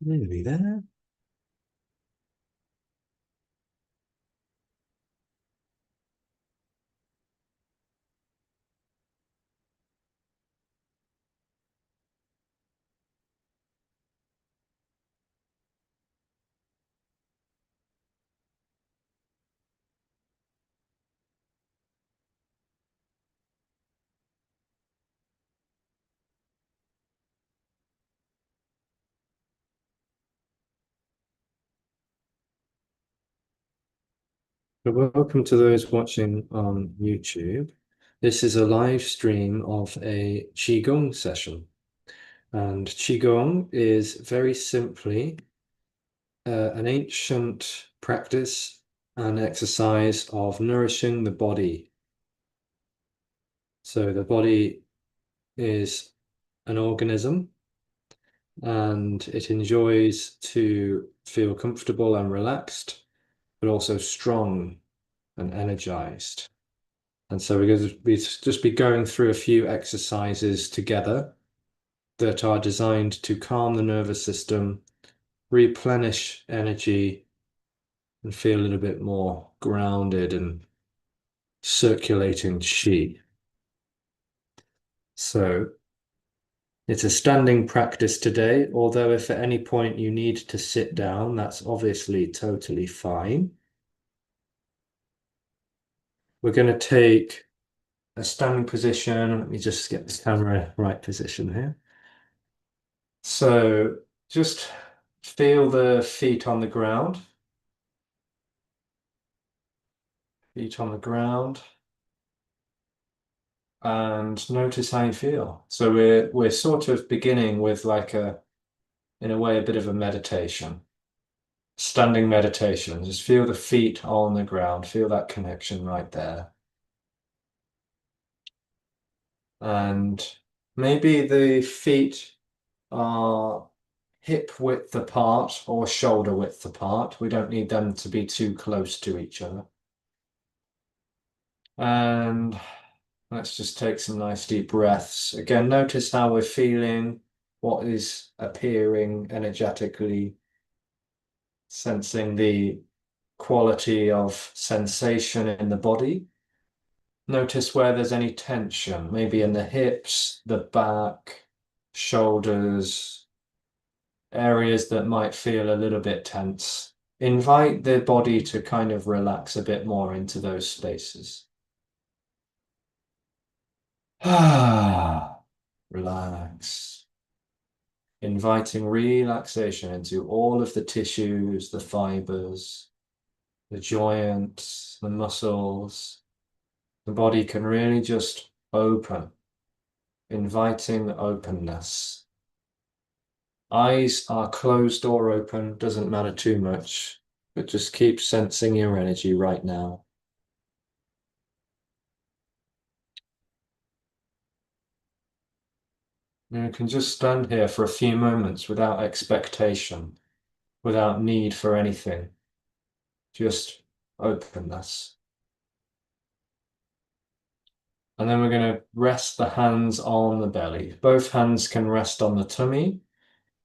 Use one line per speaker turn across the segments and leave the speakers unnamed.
Nearly there. So welcome to those watching on YouTube. This is a live stream of a Qigong session. And Qigong is very simply an ancient practice and exercise of nourishing the body. So the body is an organism and it enjoys to feel comfortable and relaxed, but also strong and energized. And so we're going to just be going through a few exercises together that are designed to calm the nervous system, replenish energy, and feel a little bit more grounded and circulating qi. So it's a standing practice today, although if at any point you need to sit down, that's obviously totally fine. We're going to take a standing position. Let me just get this camera right position here. So just feel the feet on the ground. Feet on the ground. And notice how you feel. So we're sort of beginning with like in a way, a bit of a meditation. Standing meditation. Just feel the feet on the ground. Feel that connection right there. And maybe the feet are hip width apart or shoulder width apart. We don't need them to be too close to each other. And let's just take some nice deep breaths. Again, notice how we're feeling, what is appearing energetically, sensing the quality of sensation in the body. Notice where there's any tension, maybe in the hips, the back, shoulders, areas that might feel a little bit tense. Invite the body to kind of relax a bit more into those spaces. Ah, relax. Inviting relaxation into all of the tissues, the fibers, the joints, the muscles. The body can really just open, inviting openness. Eyes are closed or open, doesn't matter too much, but just keep sensing your energy right now. You can just stand here for a few moments without expectation, without need for anything, just openness. And then we're going to rest the hands on the belly. Both hands can rest on the tummy.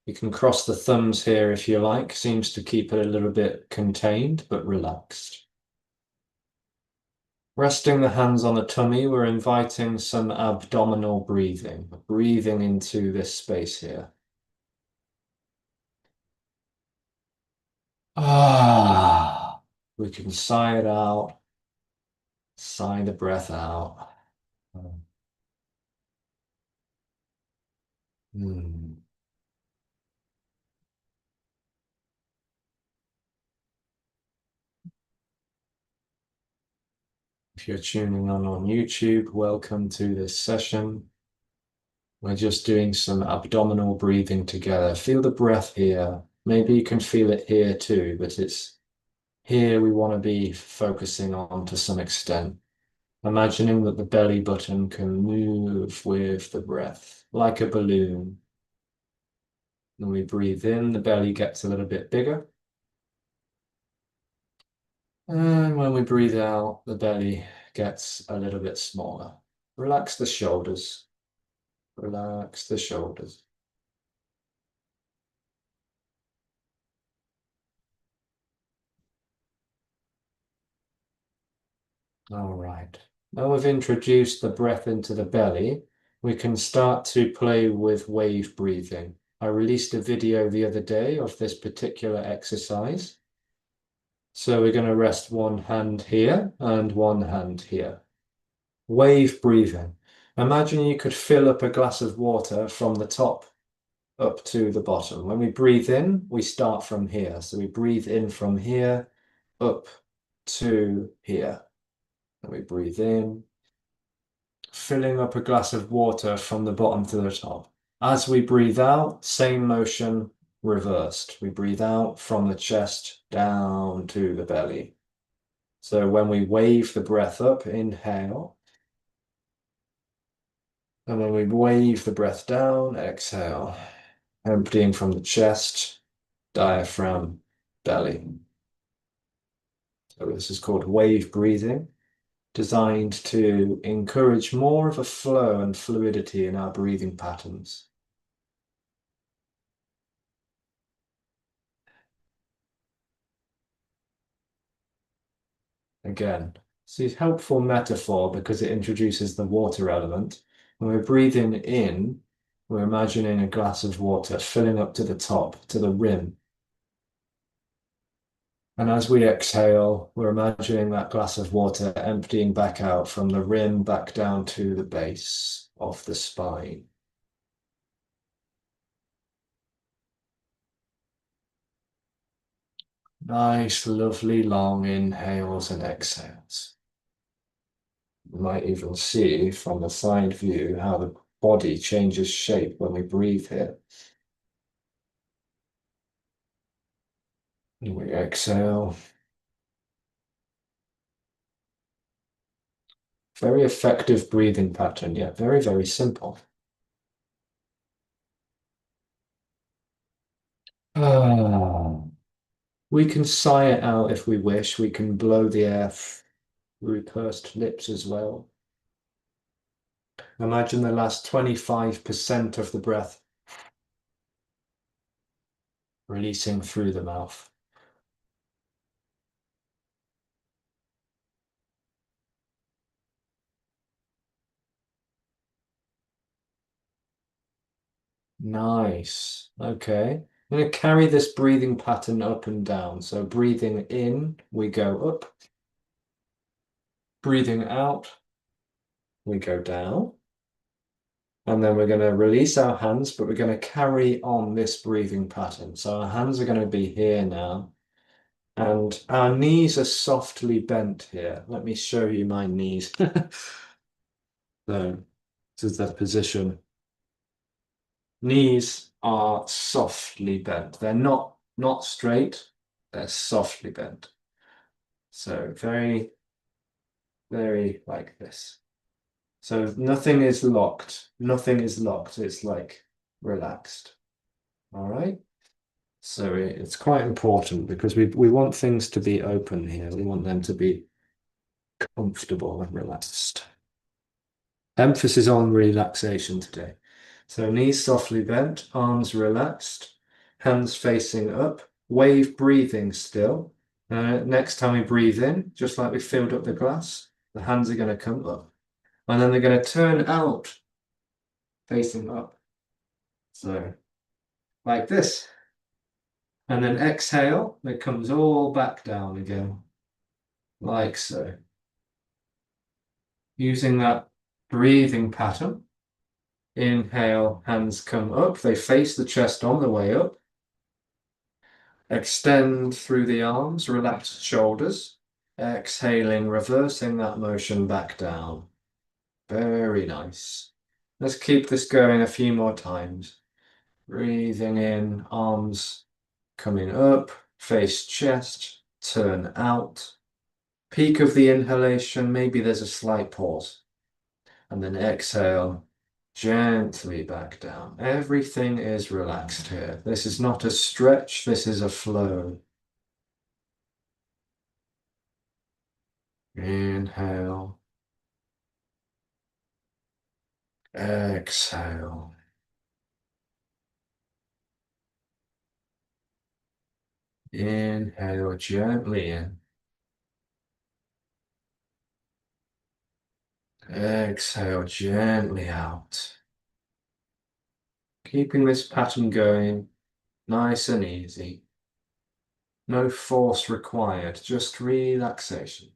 You can cross the thumbs here if you like. Seems to keep it a little bit contained, but relaxed. Resting the hands on the tummy, we're inviting some abdominal breathing, breathing into this space here. Ah, we can sigh it out, sigh the breath out. Mm. If you're tuning on YouTube, welcome to this session. We're just doing some abdominal breathing together. Feel the breath here. Maybe you can feel it here too, but it's here we want to be focusing on to some extent. Imagining that the belly button can move with the breath, like a balloon. When we breathe in, the belly gets a little bit bigger. And when we breathe out, the belly gets a little bit smaller. Relax the shoulders. Relax the shoulders. All right. Now we've introduced the breath into the belly, we can start to play with wave breathing. I released a video the other day of this particular exercise. So we're going to rest one hand here and one hand here. Wave breathing. Imagine you could fill up a glass of water from the top up to the bottom. When we breathe in, we start from here. So we breathe in from here up to here. And we breathe in, filling up a glass of water from the bottom to the top. As we breathe out, same motion reversed. We breathe out from the chest down to the belly. So when we wave the breath up, inhale. And when we wave the breath down, exhale. Emptying from the chest, diaphragm, belly. So this is called wave breathing, designed to encourage more of a flow and fluidity in our breathing patterns. Again, this is a helpful metaphor because it introduces the water element. When we're breathing in, we're imagining a glass of water filling up to the top, to the rim. And as we exhale, we're imagining that glass of water emptying back out from the rim back down to the base of the spine. Nice, lovely long inhales and exhales. You might even see from the side view how the body changes shape when we breathe here. And we exhale. Very effective breathing pattern, yet very, very simple. Ah. We can sigh it out if we wish. We can blow the air through pursed lips as well. Imagine the last 25% of the breath releasing through the mouth. Nice. Okay. I'm going to carry this breathing pattern up and down. So breathing in, we go up. Breathing out, we go down. And then we're going to release our hands, but we're going to carry on this breathing pattern. So our hands are going to be here now. And our knees are softly bent here. Let me show you my knees. So this is the position. Knees are softly bent. They're not straight, they're softly bent. So very, very like this. So nothing is locked. Nothing is locked. It's like relaxed. All right. So it's quite important because we want things to be open here. We want them to be comfortable and relaxed. Emphasis on relaxation today. So knees softly bent, arms relaxed, hands facing up, wave breathing still. Next time we breathe in, just like we filled up the glass, the hands are going to come up. And then they're going to turn out, facing up. So like this. And then exhale, it comes all back down again, like so. Using that breathing pattern. Inhale, hands come up. They face the chest on the way up. Extend through the arms, relax shoulders. Exhaling, reversing that motion back down. Very nice. Let's keep this going a few more times. Breathing in, arms coming up, face chest, turn out. Peak of the inhalation, maybe there's a slight pause. And then exhale, gently back down. Everything is relaxed here. This is not a stretch, this is a flow. Inhale. Exhale. Inhale gently in. Exhale gently out. Keeping this pattern going nice and easy. No force required, just relaxation.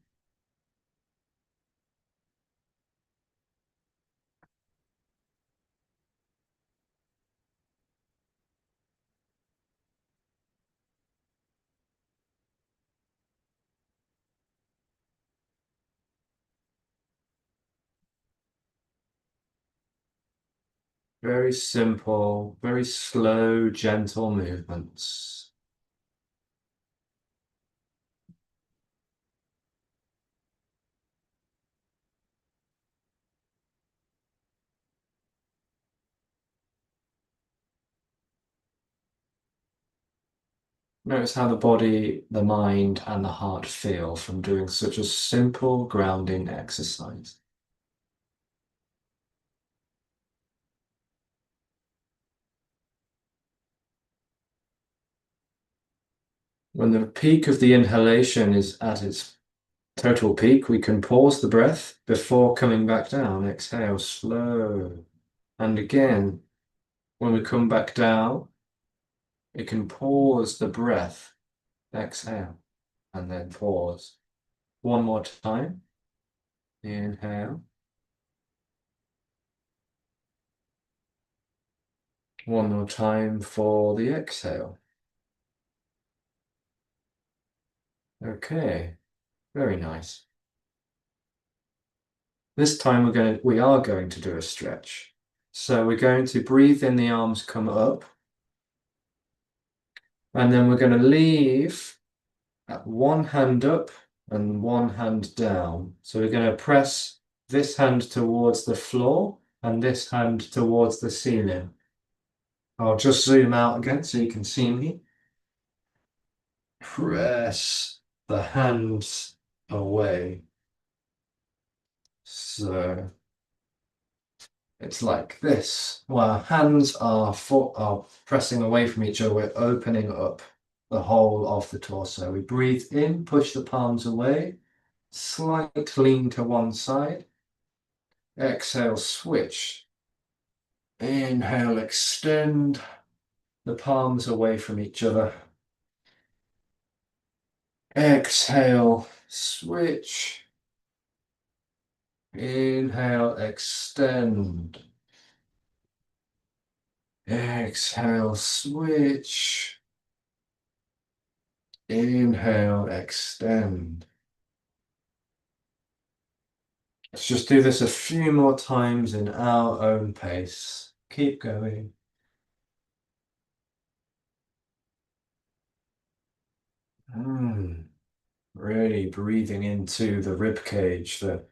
Very simple, very slow, gentle movements. Notice how the body, the mind, and the heart feel from doing such a simple grounding exercise. When the peak of the inhalation is at its total peak, we can pause the breath before coming back down. Exhale, slow. And again, when we come back down, we can pause the breath. Exhale, and then pause. One more time. Inhale. One more time for the exhale. Okay, very nice. This time we are going to do a stretch. So we're going to breathe in, the arms come up, and then we're going to leave one hand up and one hand down. So we're going to press this hand towards the floor and this hand towards the ceiling. I'll just zoom out again so you can see me. Press the hands away. So it's like this. While our hands are pressing away from each other, we're opening up the whole of the torso. We breathe in, push the palms away, slight lean to one side. Exhale, switch. Inhale, extend the palms away from each other. Exhale, switch. Inhale, extend. Exhale, switch. Inhale, extend. Let's just do this a few more times in our own pace. Keep going. Really breathing into the rib cage, the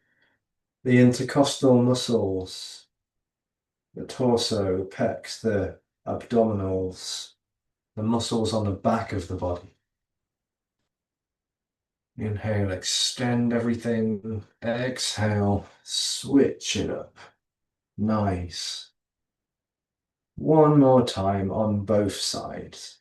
intercostal muscles, the torso, the pecs, the abdominals, the muscles on the back of the body. Inhale, extend everything. Exhale, switch it up. Nice. One more time on both sides.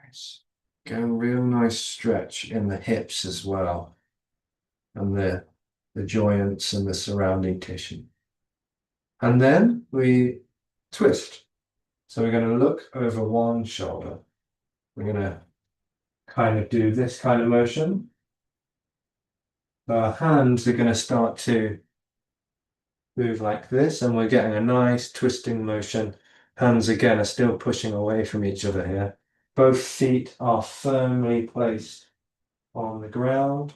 Nice. Go real nice stretch in the hips as well, and the joints and the surrounding tissue. And then we twist. So we're going to look over one shoulder. We're going to kind of do this kind of motion. Our hands are going to start to move like this, and we're getting a nice twisting motion. Hands again are still pushing away from each other here. Both feet are firmly placed on the ground.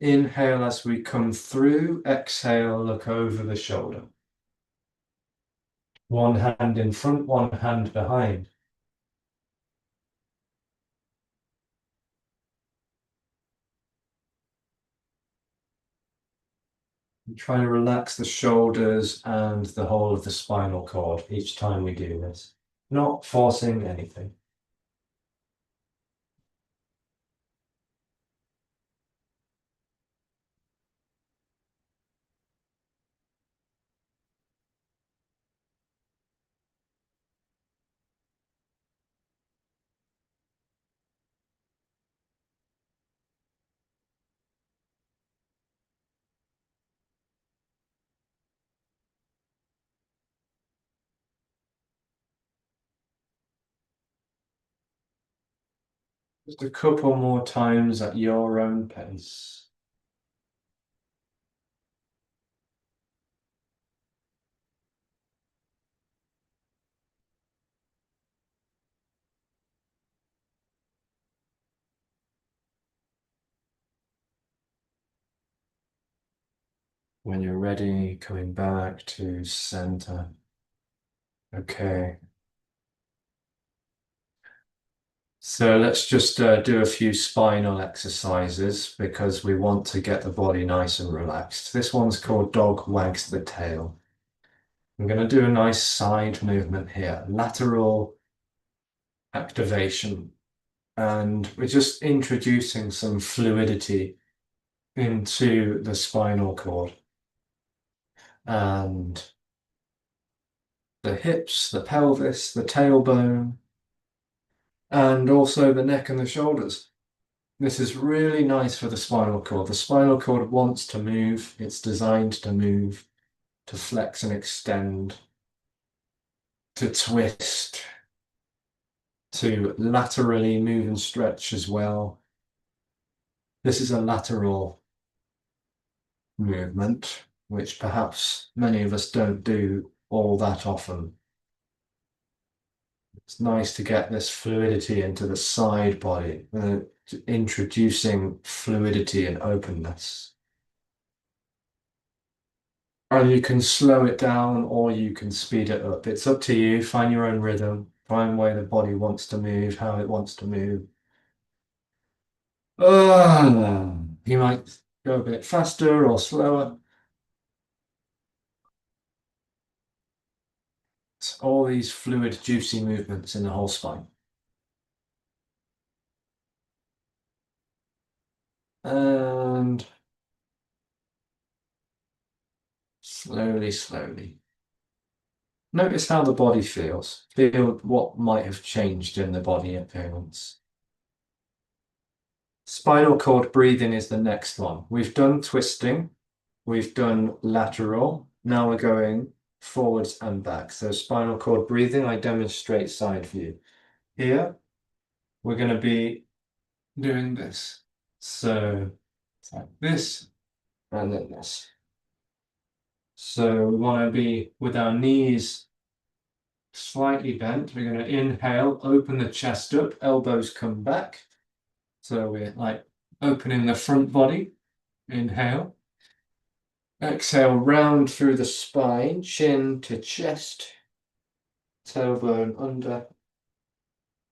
Inhale as we come through. Exhale, look over the shoulder. One hand in front, one hand behind. And try to relax the shoulders and the whole of the spinal cord each time we do this. Not forcing anything. Just a couple more times at your own pace. When you're ready, coming back to center. Okay. So let's just do a few spinal exercises because we want to get the body nice and relaxed. This one's called Dog Wags the Tail. I'm going to do a nice side movement here, lateral activation. And we're just introducing some fluidity into the spinal cord and the hips, the pelvis, the tailbone, and also the neck and the shoulders. This is really nice for the spinal cord. The spinal cord wants to move. It's designed to move, to flex and extend, to twist, to laterally move and stretch as well. This is a lateral movement, which perhaps many of us don't do all that often. It's nice to get this fluidity into the side body, introducing fluidity and openness. And you can slow it down or you can speed it up. It's up to you. Find your own rhythm. Find where the body wants to move, how it wants to move. You might go a bit faster or slower. It's all these fluid, juicy movements in the whole spine. And slowly, slowly. Notice how the body feels. Feel what might have changed in the body appearance. Spinal cord breathing is the next one. We've done twisting. We've done lateral. Now we're going forwards and back. So spinal cord breathing, I demonstrate side view. Here, we're going to be doing this. So it's like this and then this. So we want to be with our knees slightly bent. We're going to inhale, open the chest up, elbows come back. So we're like opening the front body. Inhale. Exhale, round through the spine, chin to chest, tailbone under,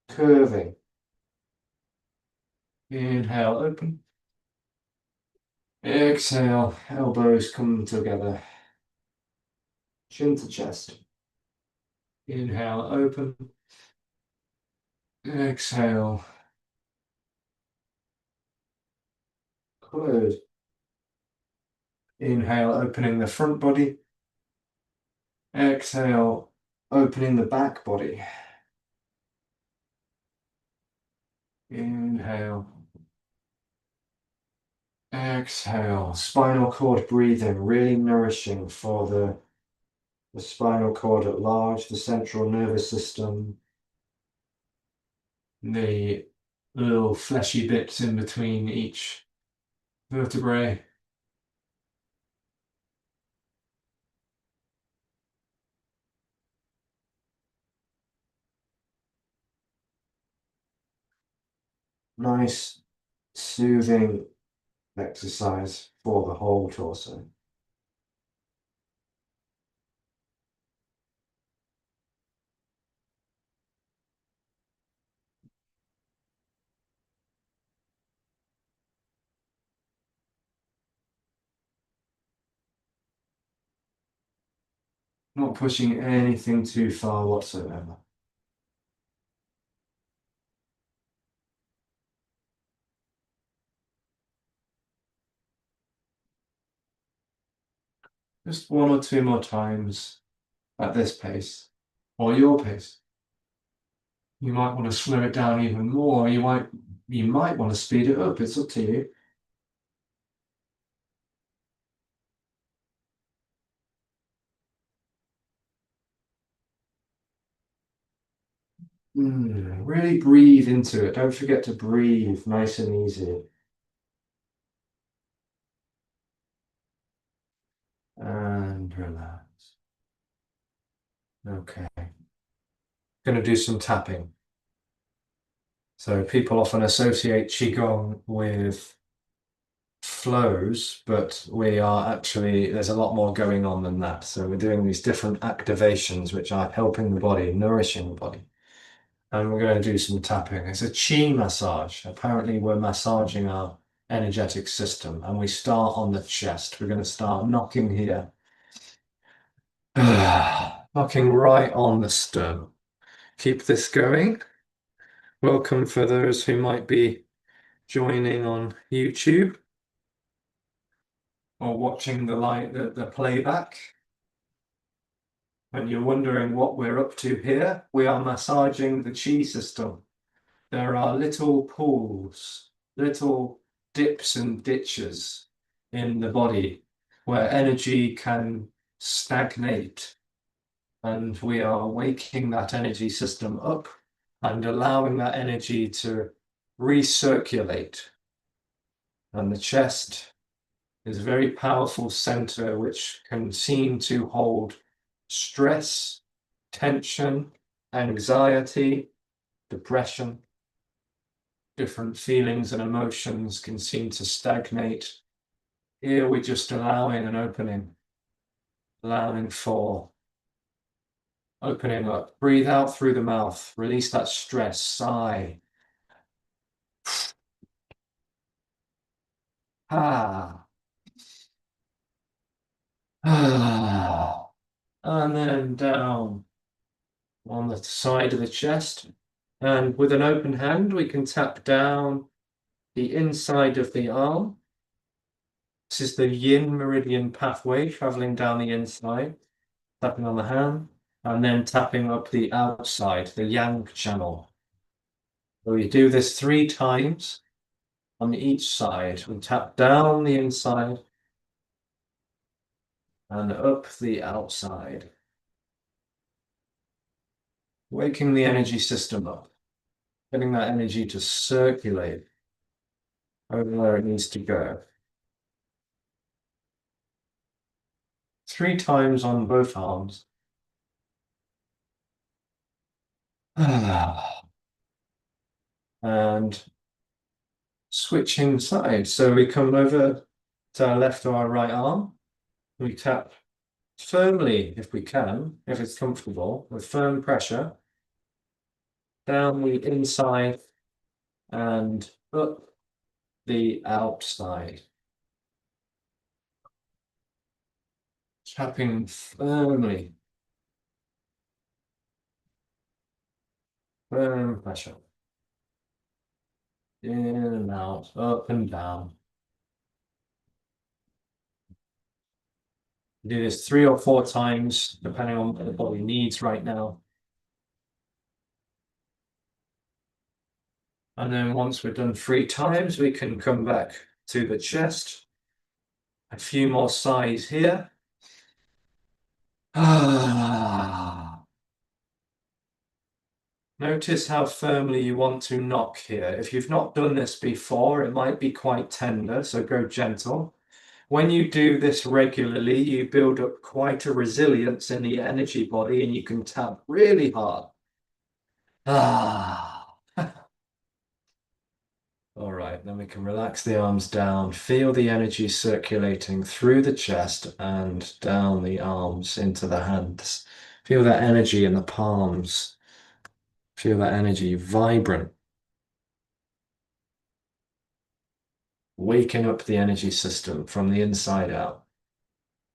curving. Inhale, open. Exhale, elbows come together, chin to chest. Inhale, open. Exhale, close. Inhale, opening the front body. Exhale, opening the back body. Inhale. Exhale. Spinal cord breathing, really nourishing for the spinal cord at large, the central nervous system, the little fleshy bits in between each vertebrae. Nice, soothing exercise for the whole torso. Not pushing anything too far whatsoever. Just one or two more times at this pace, or your pace. You might want to slow it down even more. You might want to speed it up. It's up to you. Really breathe into it. Don't forget to breathe nice and easy. And relax. Okay. Going to do some tapping. So people often associate Qigong with flows, but we are actually, there's a lot more going on than that. So we're doing these different activations which are helping the body, nourishing the body. And we're going to do some tapping. It's a chi massage. Apparently, we're massaging our energetic system, and we start on the chest. We're going to start knocking here, knocking right on the sternum. Keep this going. Welcome for those who might be joining on YouTube or watching the playback. And you're wondering what we're up to here. We are massaging the chi system. There are little pools, little dips and ditches in the body where energy can stagnate. And we are waking that energy system up and allowing that energy to recirculate. And the chest is a very powerful center which can seem to hold stress, tension, anxiety, depression. Different feelings and emotions can seem to stagnate. Here we're just allowing an opening, allowing for opening up. Breathe out through the mouth, release that stress, sigh. Ah. Ah. And then down on the side of the chest. And with an open hand, we can tap down the inside of the arm. This is the yin meridian pathway traveling down the inside, tapping on the hand, and then tapping up the outside, the yang channel. So we do this 3 times on each side. We tap down the inside and up the outside, waking the energy system up, getting that energy to circulate over where it needs to go. 3 times on both arms. And switching sides. So we come over to our left or our right arm. We tap firmly, if we can, if it's comfortable, with firm pressure, down the inside and up the outside. Tapping firmly. Firm pressure. In and out, up and down. Do this 3 or 4 times, depending on what the body needs right now. And then once we're done 3 times, we can come back to the chest. A few more sighs here. Notice how firmly you want to knock here. If you've not done this before, it might be quite tender, so go gentle. When you do this regularly, you build up quite a resilience in the energy body and you can tap really hard. All right, then we can relax the arms down, feel the energy circulating through the chest and down the arms into the hands. Feel that energy in the palms. Feel that energy vibrant. Waking up the energy system from the inside out.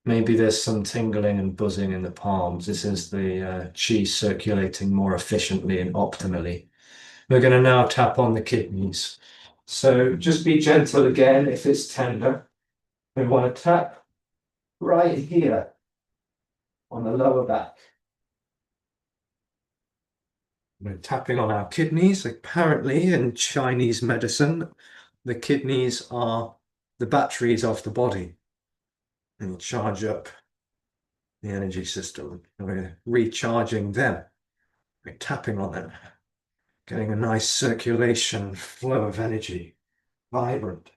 Maybe there's some tingling and buzzing in the palms. This is the chi circulating more efficiently and optimally. We're going to now tap on the kidneys. So just be gentle again if it's tender. We want to tap right here on the lower back. We're tapping on our kidneys. Apparently, in Chinese medicine, the kidneys are the batteries of the body and charge up the energy system. We're recharging them. We're tapping on them. Getting a nice circulation, flow of energy, vibrant.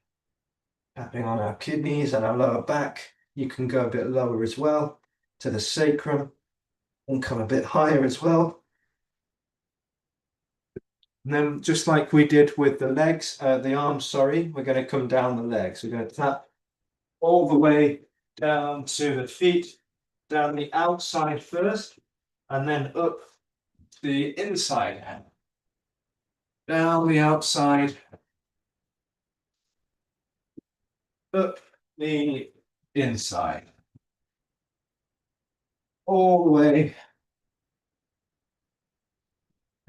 Tapping on our kidneys and our lower back. You can go a bit lower as well to the sacrum and come a bit higher as well. And then just like we did with the legs, the arms, sorry, we're going to come down the legs. We're going to tap all the way down to the feet, down the outside first, and then up the inside. Down the outside, up the inside. All the way.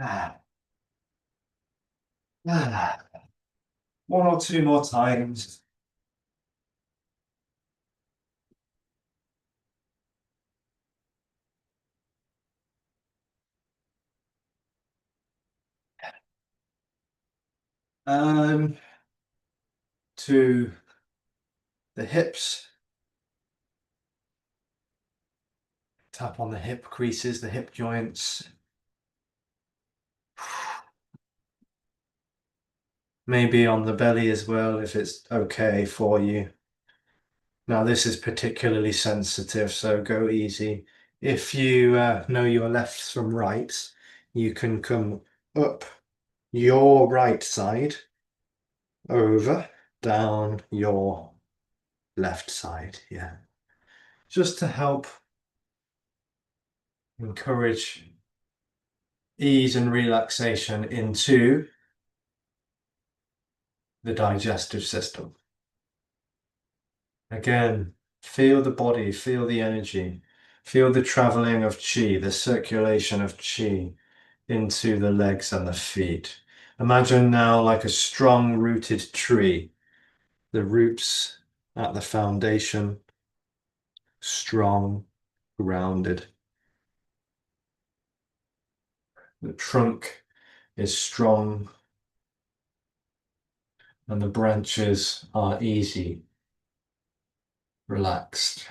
Ah. Ah. One or two more times. To the hips. Tap on the hip creases, the hip joints. Maybe on the belly as well, if it's okay for you. Now, this is particularly sensitive, so go easy. If you know your lefts from rights, you can come up your right side, over, down your left side. Yeah. Just to help encourage ease and relaxation into the digestive system. Again, feel the body, feel the energy, feel the traveling of qi, the circulation of qi into the legs and the feet. Imagine now like a strong rooted tree, the roots at the foundation, strong, grounded. The trunk is strong and the branches are easy, relaxed.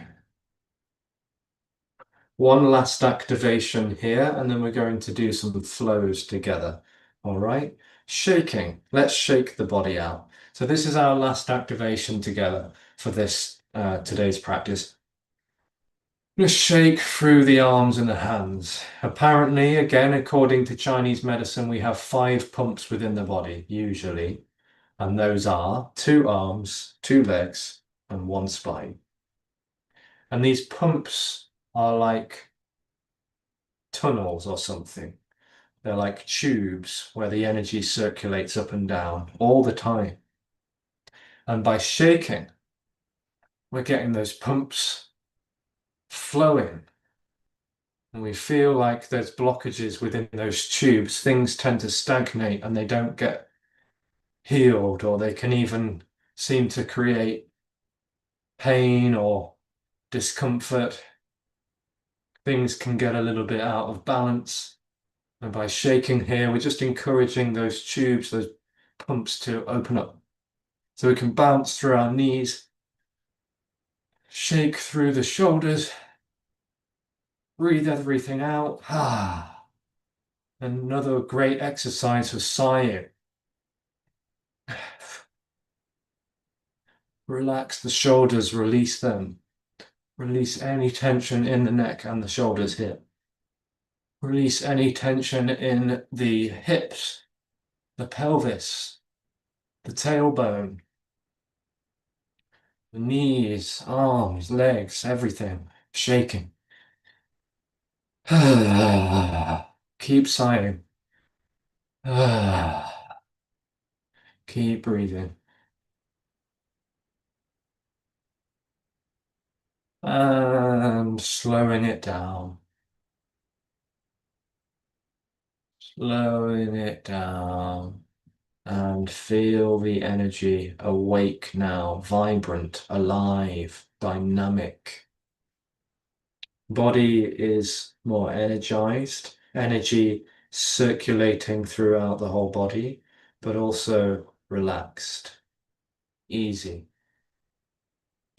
One last activation here, and then we're going to do some flows together. All right, shaking. Let's shake the body out. So this is our last activation together for this today's practice. Just shake through the arms and the hands. Apparently, again, according to Chinese medicine, we have 5 pumps within the body, usually. And those are 2 arms, 2 legs, and 1 spine. And these pumps are like tunnels or something. They're like tubes where the energy circulates up and down all the time. And by shaking, we're getting those pumps flowing. And we feel like there's blockages within those tubes. Things tend to stagnate and they don't get healed, or they can even seem to create pain or discomfort. Things can get a little bit out of balance. And by shaking here, we're just encouraging those tubes, those pumps to open up. So we can bounce through our knees, shake through the shoulders, breathe everything out. Another great exercise for sighing. Relax the shoulders, release them. Release any tension in the neck and the shoulders here. Release any tension in the hips, the pelvis, the tailbone, the knees, arms, legs, everything. Shaking. Keep sighing. Keep breathing. And slowing it down. Slowing it down. And feel the energy awake now, vibrant, alive, dynamic. Body is more energized, energy circulating throughout the whole body, but also relaxed, easy.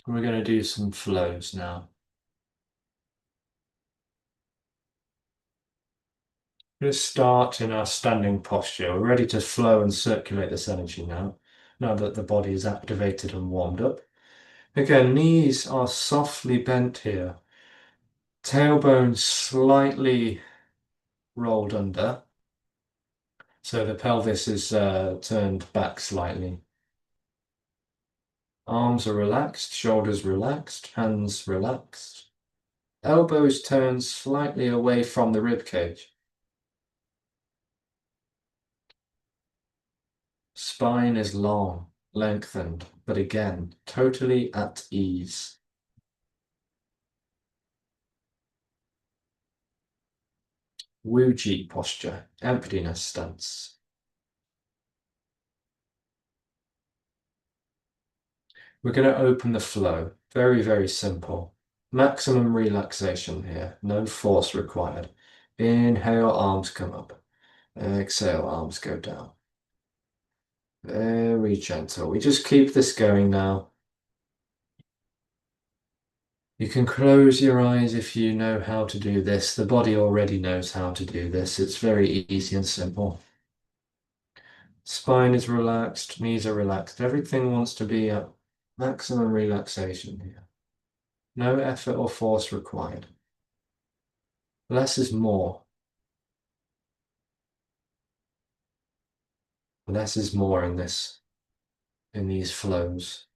We're going to do some flows now. We're going to start in our standing posture. We're ready to flow and circulate this energy now that the body is activated and warmed up. Again, knees are softly bent here. Tailbone slightly rolled under. So the pelvis is turned back slightly. Arms are relaxed, shoulders relaxed, hands relaxed. Elbows turned slightly away from the rib cage. Spine is long, lengthened, but again, totally at ease. Wuji posture, emptiness stance. We're going to open the flow. Very, very simple. Maximum relaxation here. No force required. Inhale, arms come up. Exhale, arms go down. Very gentle. We just keep this going now. You can close your eyes if you know how to do this. The body already knows how to do this. It's very easy and simple. Spine is relaxed, knees are relaxed. Everything wants to be at maximum relaxation here. No effort or force required. Less is more. Less is more in these flows.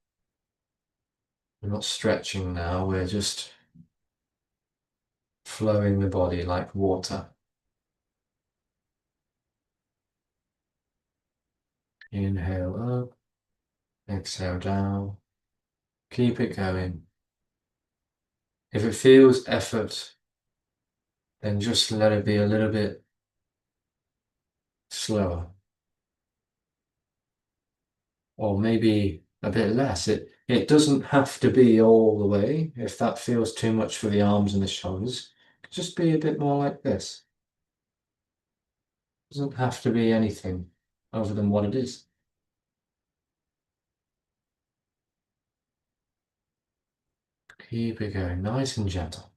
We're not stretching now, we're just flowing the body like water. Inhale up, exhale down. Keep it going. If it feels effort, then just let it be a little bit slower. Or maybe a bit less. It doesn't have to be all the way. If that feels too much for the arms and the shoulders, just be a bit more like this. It doesn't have to be anything other than what it is. Keep it going, nice and gentle.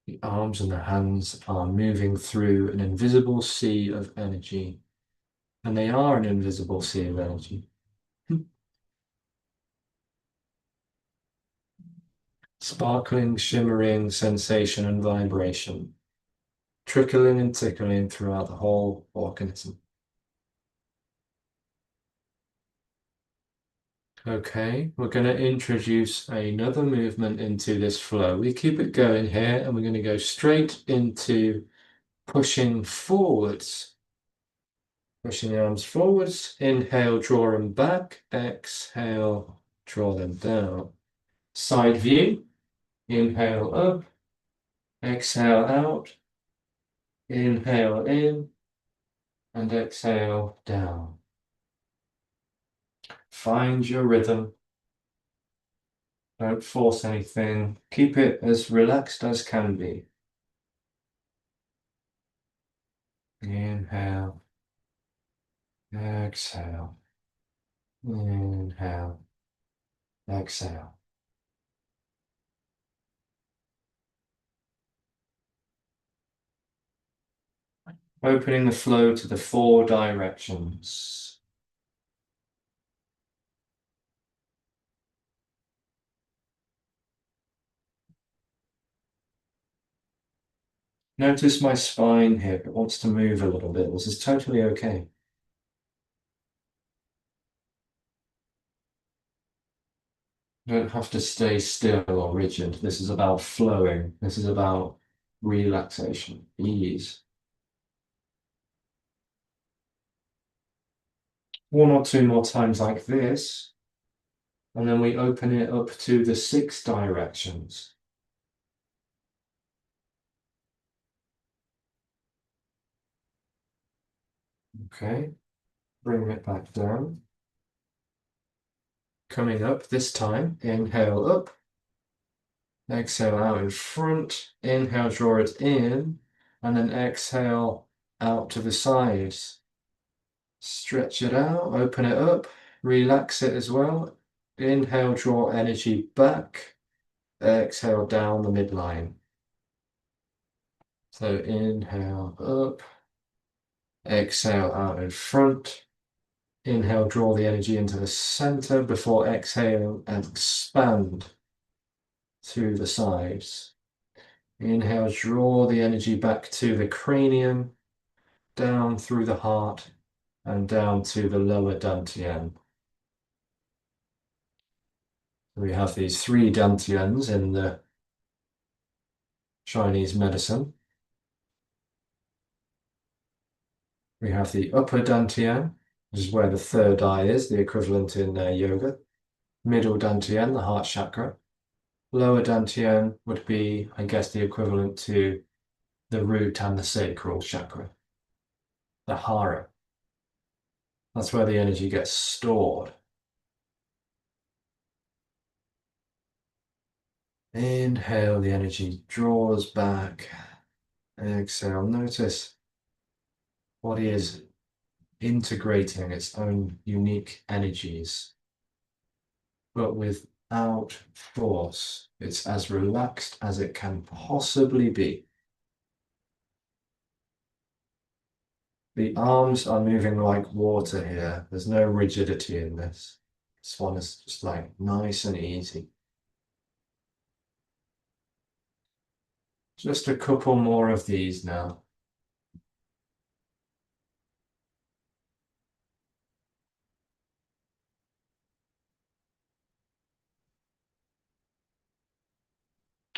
The arms and the hands are moving through an invisible sea of energy. And they are an invisible sea of energy. Sparkling, shimmering sensation and vibration, trickling and tickling throughout the whole organism. Okay, we're going to introduce another movement into this flow. We keep it going here and we're going to go straight into pushing forwards. Pushing the arms forwards. Inhale, draw them back. Exhale, draw them down. Side view. Inhale up. Exhale out. Inhale in. And exhale down. Find your rhythm. Don't force anything. Keep it as relaxed as can be. Inhale. Exhale. Inhale. Exhale. Opening the flow to the 4 directions. Notice my spine here. It wants to move a little bit. This is totally okay. You don't have to stay still or rigid. This is about flowing. This is about relaxation, ease. 1 or 2 more times like this. And then we open it up to the 6 directions. Okay, bring it back down. Coming up this time, inhale up. Exhale out in front. Inhale, draw it in. And then exhale out to the sides. Stretch it out, open it up, relax it as well. Inhale, draw energy back. Exhale, down the midline. So inhale up. Exhale, out in front. Inhale, draw the energy into the center before exhale and expand through the sides. Inhale, draw the energy back to the cranium, down through the heart, and down to the lower dantian. We have these three dantians in the Chinese medicine. We have the upper dantian, which is where the third eye is, the equivalent in yoga. Middle dantian, the heart chakra. Lower dantian would be, I guess, the equivalent to the root and the sacral chakra, the hara. That's where the energy gets stored. Inhale, the energy draws back. Exhale, notice body is integrating its own unique energies, but without force. It's as relaxed as it can possibly be. The arms are moving like water here. There's no rigidity in this. This one is just like nice and easy. Just a couple more of these now.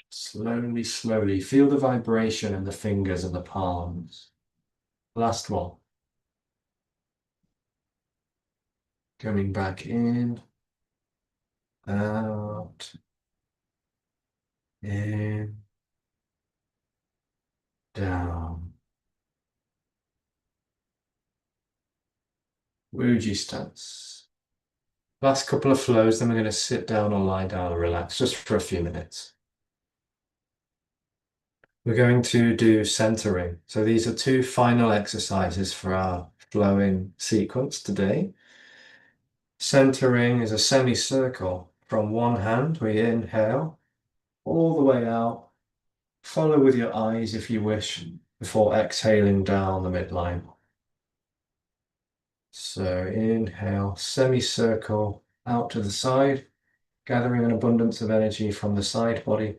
Slowly, slowly. Feel the vibration in the fingers and the palms. Last one. Coming back in, out, in, down. Wuji stance. Last couple of flows, then we're going to sit down or lie down and relax just for a few minutes. We're going to do centering. So these are two final exercises for our flowing sequence today. Centering is a semicircle. From one hand, we inhale all the way out. Follow with your eyes if you wish, before exhaling down the midline. So inhale, semicircle out to the side, gathering an abundance of energy from the side body.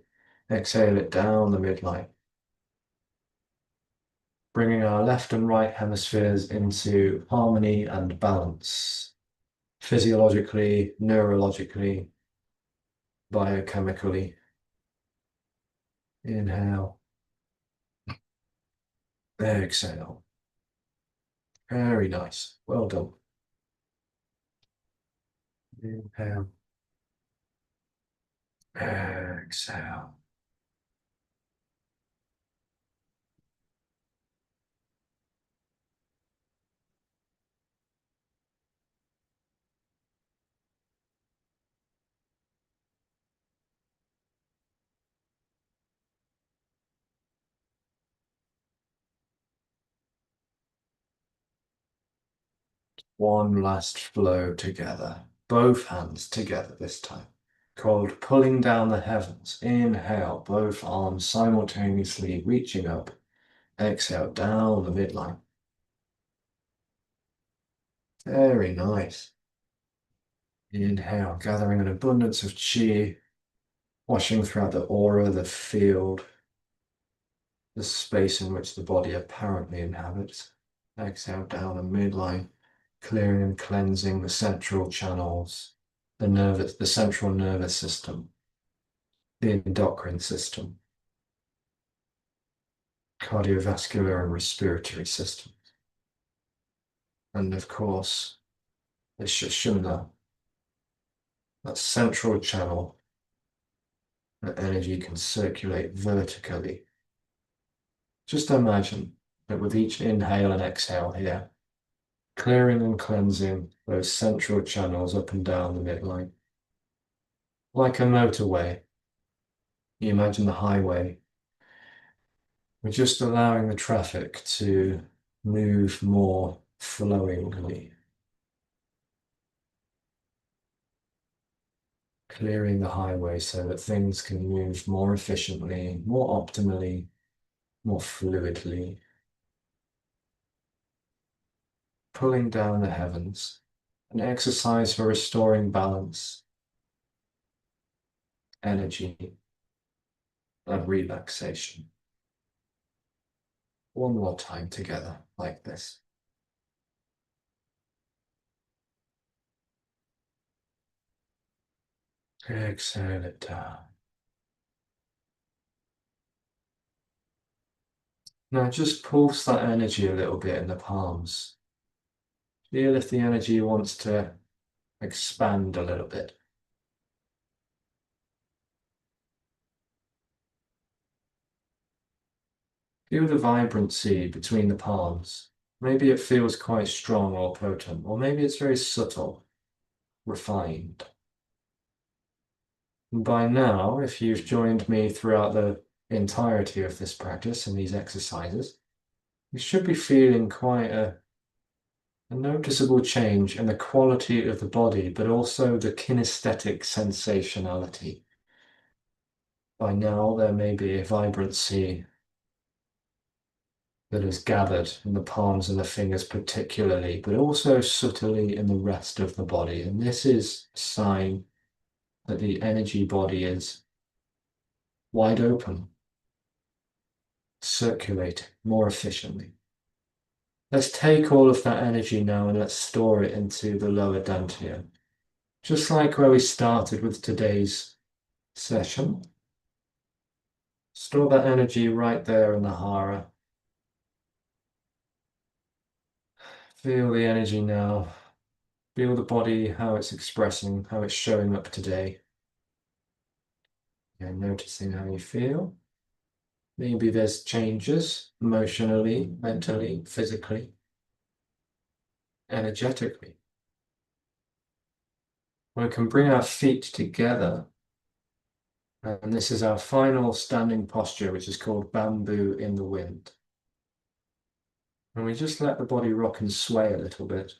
Exhale it down the midline. Bringing our left and right hemispheres into harmony and balance, physiologically, neurologically, biochemically. Inhale. Exhale. Very nice. Well done. Inhale. Exhale. One last flow together. Both hands together this time. Called pulling down the heavens. Inhale, both arms simultaneously reaching up. Exhale, down the midline. Very nice. Inhale, gathering an abundance of chi, washing throughout the aura, the field, the space in which the body apparently inhabits. Exhale, down the midline, clearing and cleansing the central channels, the central nervous system, the endocrine system, cardiovascular and respiratory systems, and of course, the Sushumna, that central channel that energy can circulate vertically. Just imagine that with each inhale and exhale here, clearing and cleansing those central channels up and down the midline. Like a motorway, you imagine the highway. We're just allowing the traffic to move more flowingly. clearing the highway so that things can move more efficiently, more optimally, more fluidly, pulling down the heavens, an exercise for restoring balance, energy, and relaxation. One more time together, like this. Exhale it down. Now just pulse that energy a little bit in the palms. Feel if the energy wants to expand a little bit. Feel the vibrancy between the palms. Maybe it feels quite strong or potent, or maybe it's very subtle, refined. And by now, if you've joined me throughout the entirety of this practice and these exercises, you should be feeling quite a noticeable change in the quality of the body, but also the kinesthetic sensationality. By now, there may be a vibrancy that is gathered in the palms and the fingers particularly, but also subtly in the rest of the body. And this is a sign that the energy body is wide open, circulate more efficiently. Let's take all of that energy now and let's store it into the lower dantian. Just like where we started with today's session. Store that energy right there in the hara. Feel the energy now. Feel the body, how it's expressing, how it's showing up today. And noticing how you feel. Maybe there's changes emotionally, mentally, physically, energetically. We can bring our feet together. And this is our final standing posture, which is called bamboo in the wind. And we just let the body rock and sway a little bit.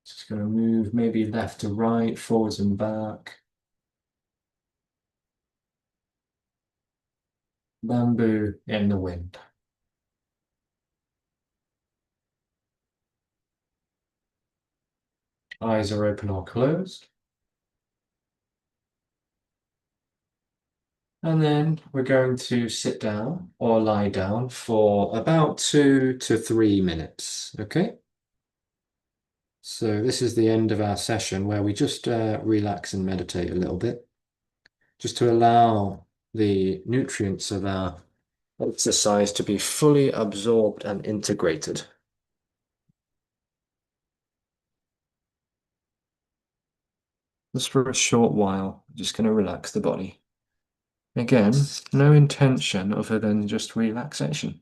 Just going to move maybe left to right, forwards and back. Bamboo in the wind. Eyes are open or closed. And then we're going to sit down or lie down for about 2 to 3 minutes, okay? So this is the end of our session where we just relax and meditate a little bit, just to allow the nutrients of our exercise to be fully absorbed and integrated. Just for a short while, just going to relax the body. Again, no intention other than just relaxation.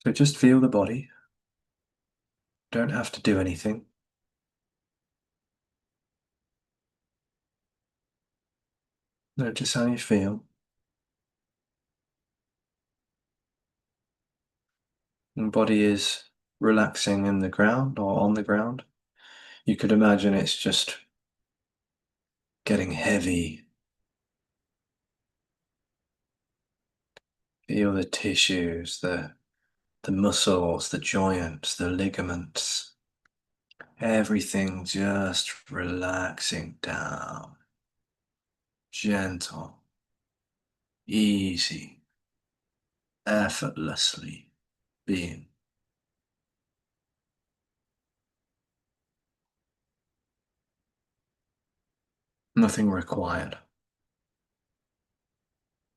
So just feel the body. Don't have to do anything. Notice how you feel. The body is relaxing in the ground or on the ground. You could imagine it's just getting heavy. Feel the tissues, the muscles, the joints, the ligaments. Everything just relaxing down. Gentle, easy, effortlessly being. Nothing required.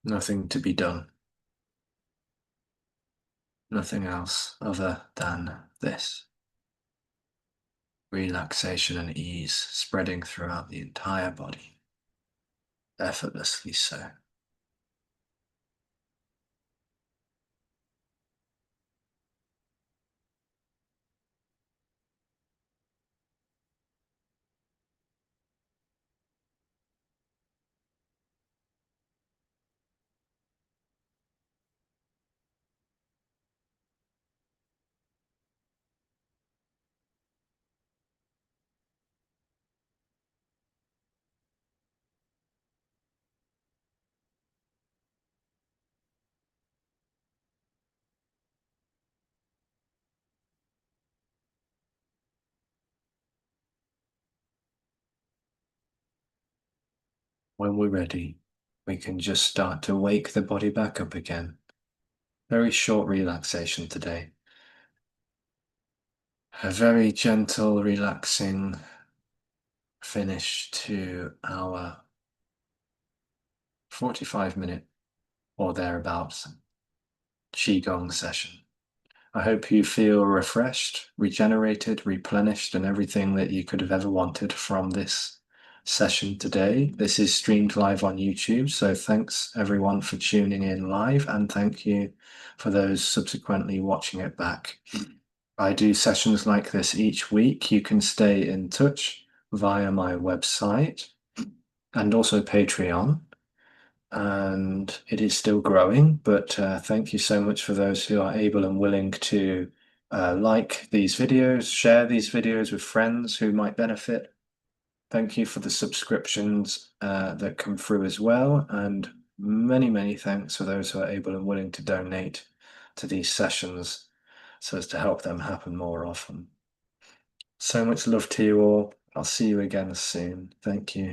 Nothing to be done. Nothing else other than this. Relaxation and ease spreading throughout the entire body. Effortlessly so. when we're ready, we can just start to wake the body back up again. Very short relaxation today. A very gentle, relaxing finish to our 45-minute or thereabouts Qigong session. I hope you feel refreshed, regenerated, replenished, and everything that you could have ever wanted from this session today. This is streamed live on YouTube, so thanks everyone for tuning in live, and thank you for those subsequently watching it back. I do sessions like this each week. You can stay in touch via my website and also Patreon. And it is still growing, but thank you so much for those who are able and willing to like these videos, share these videos with friends who might benefit. Thank you for the subscriptions that come through as well, and many, many thanks for those who are able and willing to donate to these sessions so as to help them happen more often. So much love to you all. I'll see you again soon. Thank you.